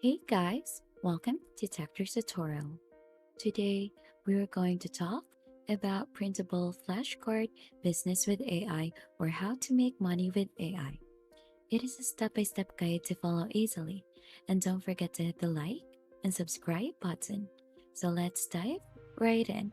Hey guys, welcome to Techter's tutorial. Today we are going to talk about printable flashcard business with AI or how to make money with AI. It is a step-by-step guide to follow easily, and don't forget to hit the like and subscribe button. So let's dive right in.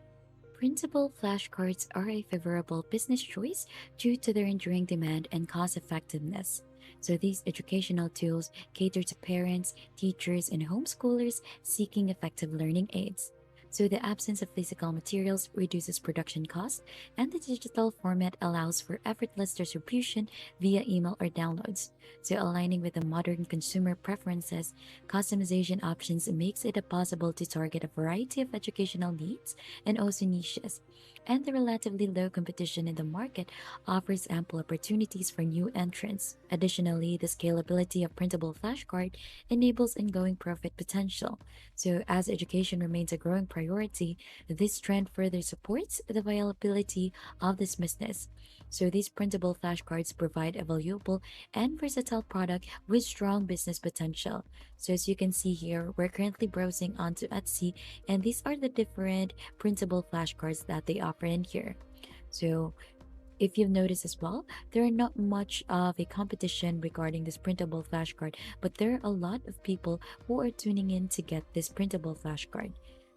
Printable flashcards are a favorable business choice due to their enduring demand and cost effectiveness. So, these educational tools cater to parents, teachers, and homeschoolers seeking effective learning aids. So, the absence of physical materials reduces production costs, and the digital format allows for effortless distribution via email or downloads. So, aligning with the modern consumer preferences, customization options makes it possible to target a variety of educational needs and also niches. And the relatively low competition in the market offers ample opportunities for new entrants. Additionally, the scalability of printable flashcard enables ongoing profit potential. So, as education remains a growing priority, this trend further supports the viability of this business. So, these printable flashcards provide a valuable and versatile product with strong business potential. So, as you can see here, we're currently browsing onto Etsy, and these are the different printable flashcards that they offer in here. So, if you've noticed as well, there are not much of a competition regarding this printable flashcard, but there are a lot of people who are tuning in to get this printable flashcard.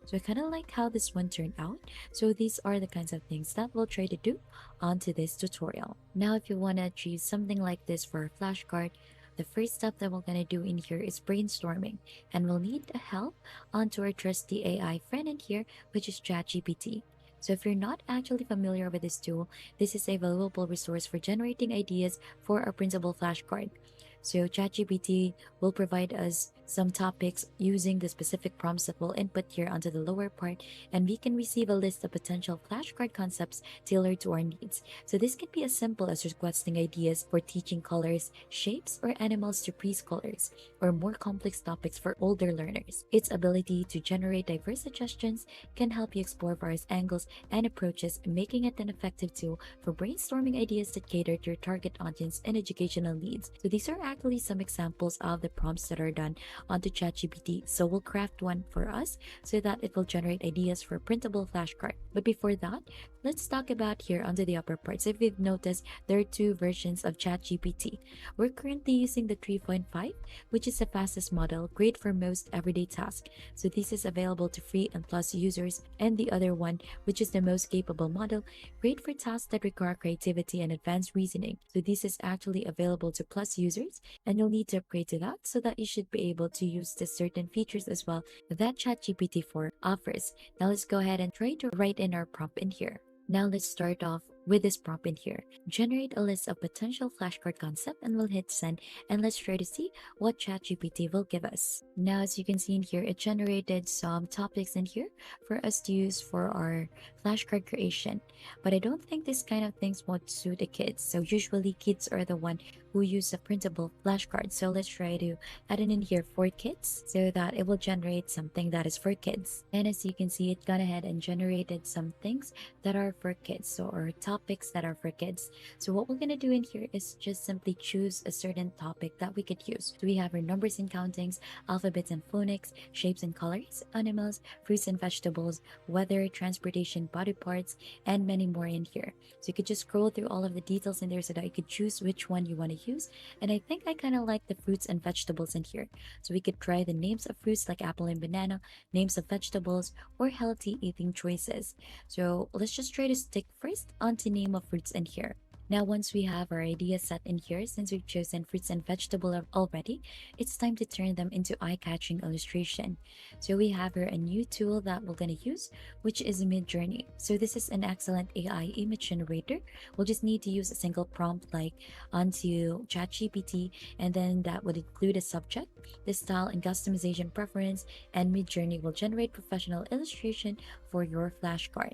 So I kind of like how this one turned out. So these are the kinds of things that we'll try to do onto this tutorial. Now, if you want to achieve something like this for a flashcard, the first step that we're going to do in here is brainstorming, and we'll need help onto our trusty AI friend in here, which is ChatGPT. So if you're not actually familiar with this tool, this is a valuable resource for generating ideas for our printable flashcard. So ChatGPT will provide us some topics using the specific prompts that we'll input here onto the lower part, and we can receive a list of potential flashcard concepts tailored to our needs. So this can be as simple as requesting ideas for teaching colors, shapes, or animals to preschoolers, or more complex topics for older learners. Its ability to generate diverse suggestions can help you explore various angles and approaches, making it an effective tool for brainstorming ideas that cater to your target audience and educational needs. So these are actually some examples of the prompts that are done onto ChatGPT. So we'll craft one for us so that it will generate ideas for a printable flashcard. But before that, let's talk about here under the upper part. So if you've noticed, there are two versions of ChatGPT. We're currently using the 3.5, which is the fastest model, great for most everyday tasks. So this is available to free and plus users, and the other one, which is the most capable model, great for tasks that require creativity and advanced reasoning. So this is actually available to plus users, and you'll need to upgrade to that so that you should be able to use the certain features as well that ChatGPT 4 offers. Now let's go ahead and try to write in our prompt in here. Now let's start off with this prompt in here. Generate a list of potential flashcard concept, and we'll hit send, and let's try to see what ChatGPT will give us. Now, as you can see in here, it generated some topics in here for us to use for our flashcard creation. But I don't think this kind of things would suit the kids. So usually kids are the one who use a printable flashcard. So let's try to add it in here for kids so that it will generate something that is for kids. And as you can see, it gone ahead and generated some things that are for kids, so or topics that are for kids. So what we're gonna do in here is just simply choose a certain topic that we could use. So we have our numbers and countings, alphabets and phonics, shapes and colors, animals, fruits and vegetables, weather, transportation, body parts, and many more in here. So you could just scroll through all of the details in there so that you could choose which one you want to use. And I think I kind of like the fruits and vegetables in here. So we could try the names of fruits like apple and banana, names of vegetables, or healthy eating choices. So let's just try to stick first onto name of fruits in here. Now, once we have our idea set in here, since we've chosen fruits and vegetable already, it's time to turn them into eye-catching illustration. So we have here a new tool that we're going to use, which is Midjourney. So this is an excellent AI image generator. We'll just need to use a single prompt like onto ChatGPT, and then that would include a subject, the style and customization preference, and Midjourney will generate professional illustration for your flashcard.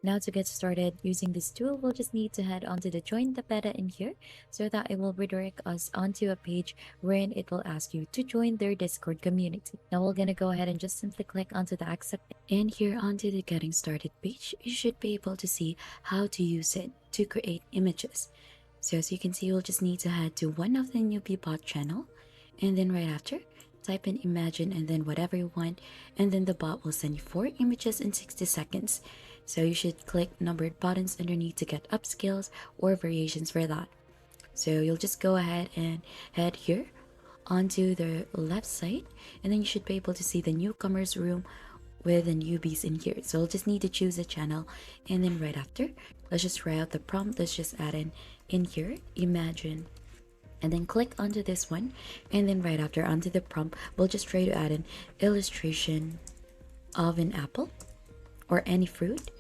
Now to get started using this tool, we'll just need to head onto the join the beta in here so that it will redirect us onto a page wherein it will ask you to join their Discord community. Now we're gonna go ahead and just simply click onto the accept, and here onto the getting started page, you should be able to see how to use it to create images. So as you can see, you'll just need to head to one of the newbie bot channel, and then right after, type in imagine and then whatever you want, and then the bot will send you 4 images in 60 seconds. So you should click numbered buttons underneath to get upscales or variations for that. So you'll just go ahead and head here onto the left side, and then you should be able to see the newcomers room with the newbies in here. So we'll just need to choose a channel, and then right after, let's just try out the prompt. Let's just add in here imagine, and then click onto this one, and then right after onto the prompt, we'll just try to add an illustration of an apple or any fruit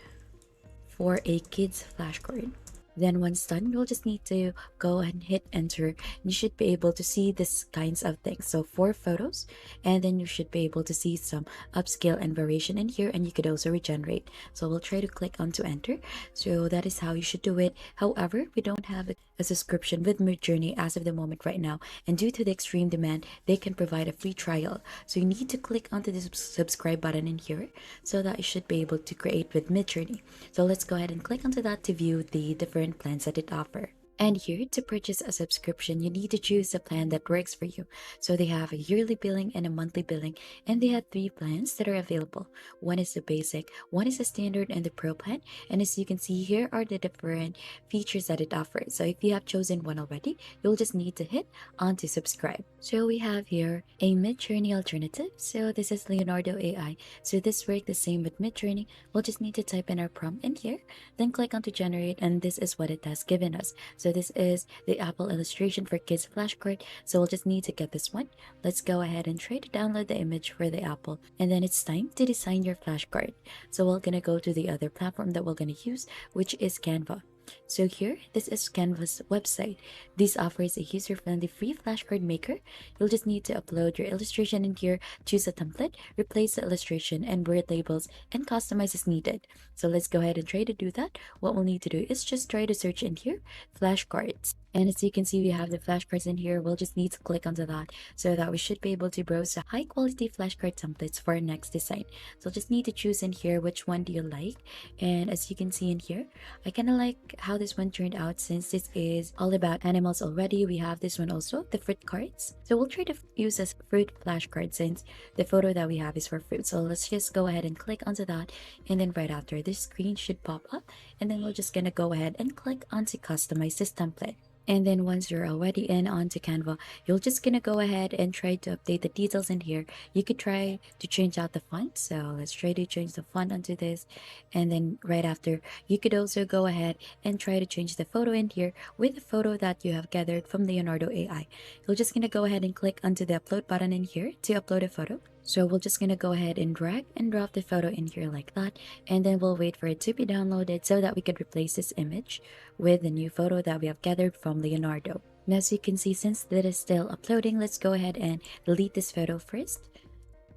for a kid's flashcard. Then once done, you'll just need to go and hit enter, and you should be able to see this kinds of things. So 4 photos, and then you should be able to see some upscale and variation in here, and you could also regenerate. So we'll try to click onto enter. So that is how you should do it. However, we don't have a subscription with Midjourney as of the moment right now, and due to the extreme demand, they can provide a free trial. So you need to click onto the subscribe button in here so that you should be able to create with Midjourney. So let's go ahead and click onto that to view the different plans that it offers. And here, to purchase a subscription, you need to choose a plan that works for you. So they have a yearly billing and a monthly billing, and they have 3 plans that are available. One is the basic, one is the standard, and the pro plan. And as you can see, here are the different features that it offers. So if you have chosen one already, you'll just need to hit on to subscribe. So we have here a Midjourney alternative. So this is Leonardo AI. So this works the same with Midjourney. We'll just need to type in our prompt in here, then click on to generate, and this is what it has given us. So this is the Apple illustration for kids flashcard. So we'll just need to get this one. Let's go ahead and try to download the image for the Apple. And then it's time to design your flashcard. So we're gonna go to the other platform that we're gonna use, which is Canva. So here, this is Canva's website. This offers a user-friendly free flashcard maker. You'll just need to upload your illustration in here, choose a template, replace the illustration and word labels, and customize as needed. So let's go ahead and try to do that. What we'll need to do is just try to search in here, flashcards. And as you can see, we have the flashcards in here. We'll just need to click onto that so that we should be able to browse the high quality flashcard templates for our next design. So just need to choose in here which one do you like. And as you can see in here, I kind of like how this one turned out since this is all about animals already. We have this one also, the fruit cards. So we'll try to use this fruit flashcard since the photo that we have is for fruit. So let's just go ahead and click onto that. And then right after, this screen should pop up. And then we're just gonna go ahead and click onto customize this template. And then once you're already in onto Canva, you're just gonna go ahead and try to update the details in here. You could try to change out the font. So let's try to change the font onto this. And then right after, you could also go ahead and try to change the photo in here with the photo that you have gathered from Leonardo AI. You're just gonna go ahead and click onto the upload button in here to upload a photo. So we're just gonna go ahead and drag and drop the photo in here like that, and then we'll wait for it to be downloaded so that we could replace this image with the new photo that we have gathered from Leonardo. And as you can see, since that is still uploading, let's go ahead and delete this photo first.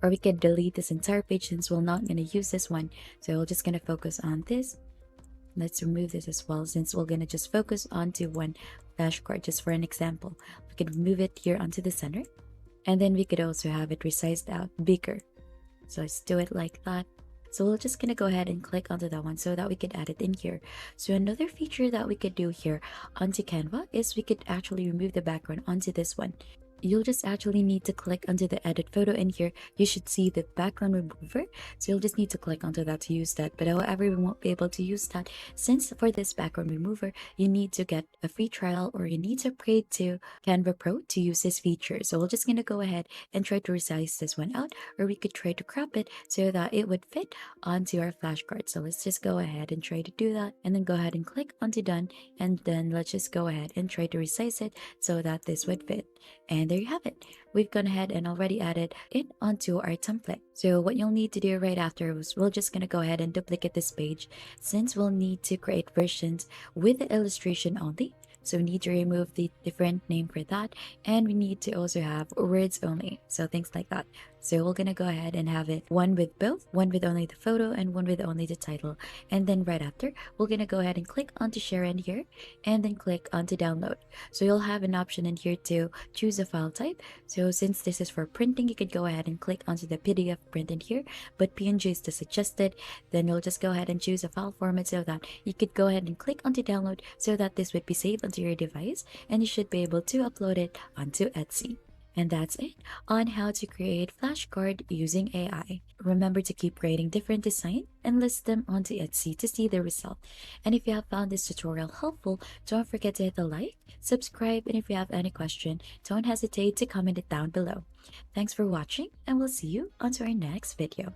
Or we could delete this entire page since we're not gonna use this one. So we're just gonna focus on this. Let's remove this as well since we're gonna just focus onto one flashcard just for an example. We could move it here onto the center. And then we could also have it resized out bigger. So let's do it like that. So we're just gonna go ahead and click onto that one so that we could add it in here. So another feature that we could do here onto Canva is we could actually remove the background onto this one. You'll just actually need to click onto the edit photo in here. You should see the background remover. So you'll just need to click onto that to use that. But however, we won't be able to use that since for this background remover, you need to get a free trial or you need to upgrade to Canva Pro to use this feature. So we're just going to go ahead and try to resize this one out, or we could try to crop it so that it would fit onto our flashcard. So let's just go ahead and try to do that, and then go ahead and click onto done. And then let's just go ahead and try to resize it so that this would fit. And there you have it. We've gone ahead and already added it onto our template. So what you'll need to do right after is we're just going to go ahead and duplicate this page since we'll need to create versions with the illustration only. So we need to remove the different name for that, and we need to also have words only, so things like that. So we're gonna go ahead and have it one with both, one with only the photo and one with only the title. And then right after, we're gonna go ahead and click onto share in here, and then click onto download. So you'll have an option in here to choose a file type. So since this is for printing, you could go ahead and click onto the PDF print in here, but PNG is the suggested. Then you'll just go ahead and choose a file format so that you could go ahead and click onto download so that this would be saved onto your device, and you should be able to upload it onto Etsy. And that's it on how to create flashcard using AI. Remember to keep creating different designs and list them onto Etsy to see the result. And if you have found this tutorial helpful, don't forget to hit the like, subscribe, and if you have any question, don't hesitate to comment it down below. Thanks for watching, and we'll see you on to our next video.